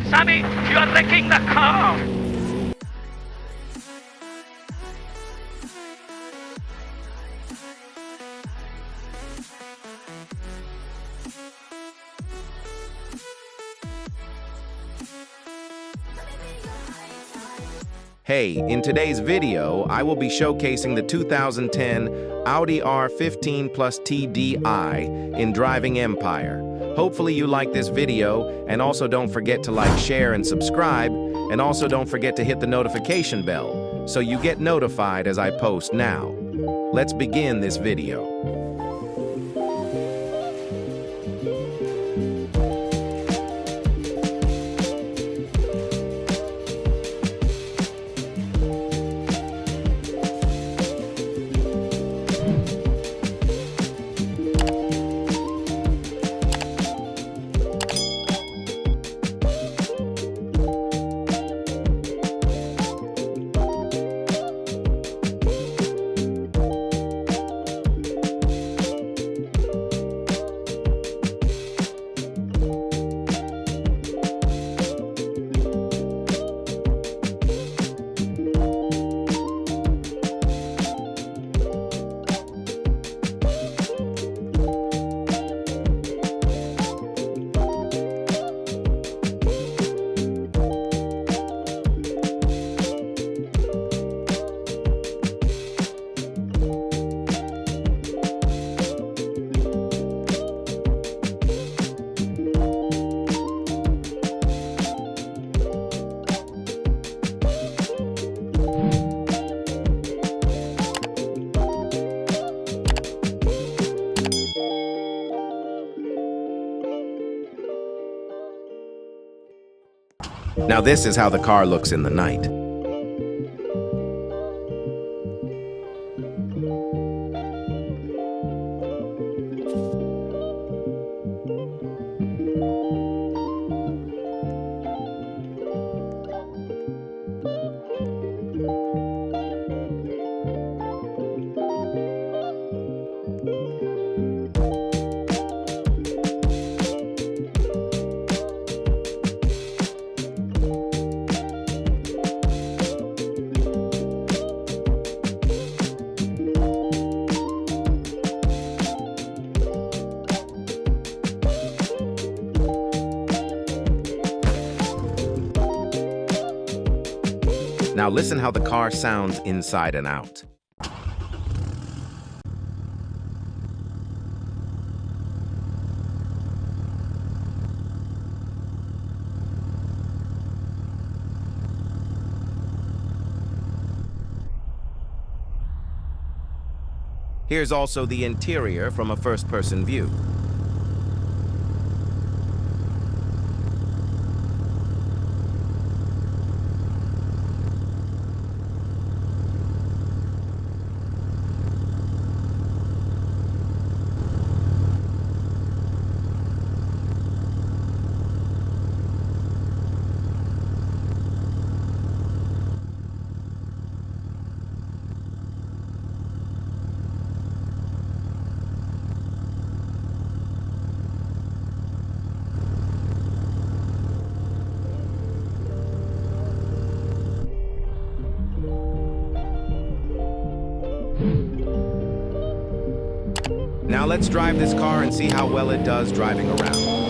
Sammy, you are wrecking the car! Hey, in today's video, I will be showcasing the 2010 Audi R15 Plus TDI in Driving Empire. Hopefully you like this video, and also don't forget to like, share, and subscribe, and also don't forget to hit the notification bell so you get notified as I post now. Let's begin this video. Now this is how the car looks in the night. Now listen how the car sounds inside and out. Here's also the interior from a first-person view. Now let's drive this car and see how well it does driving around.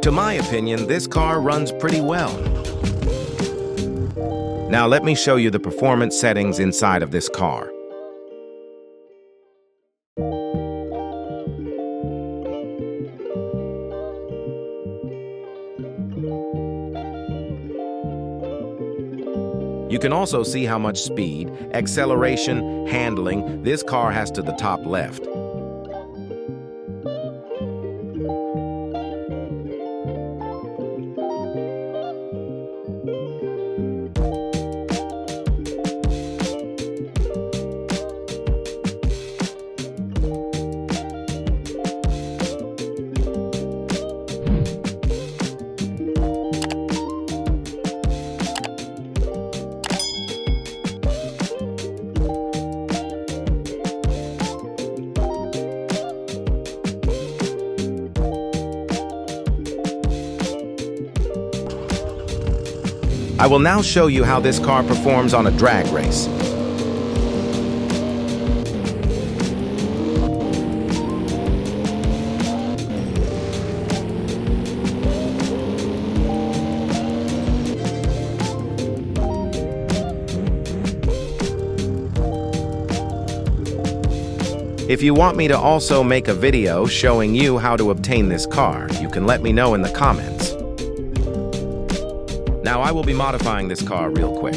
To my opinion, this car runs pretty well. Now let me show you the performance settings inside of this car. You can also see how much speed, acceleration, handling this car has to the top left. I will now show you how this car performs on a drag race. If you want me to also make a video showing you how to obtain this car, you can let me know in the comments. Now I will be modifying this car real quick.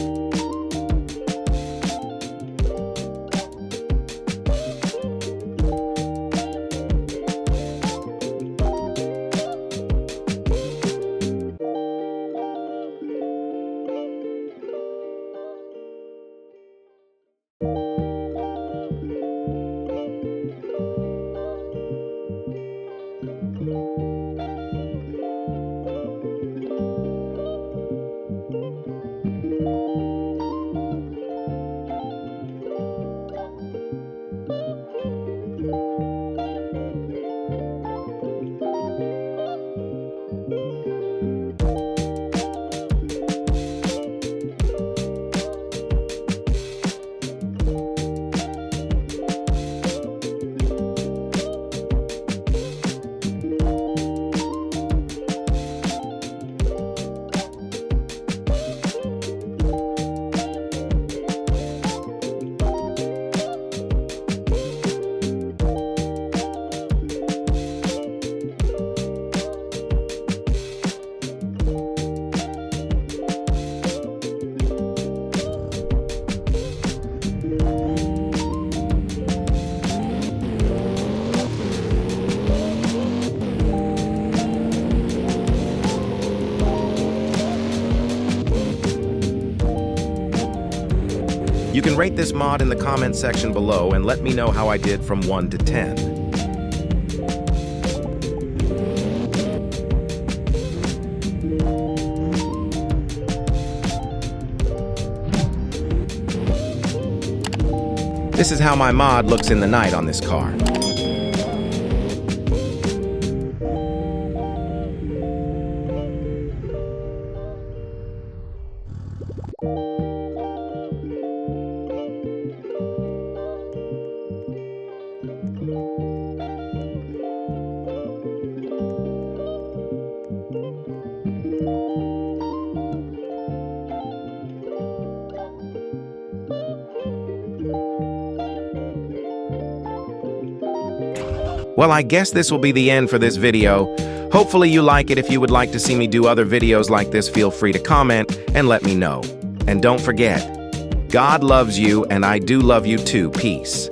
You can rate this mod in the comment section below and let me know how I did from 1 to 10. This is how my mod looks in the night on this car. Well, I guess this will be the end for this video. Hopefully you like it. If you would like to see me do other videos like this, feel free to comment and let me know. And don't forget, God loves you and I do love you too. Peace.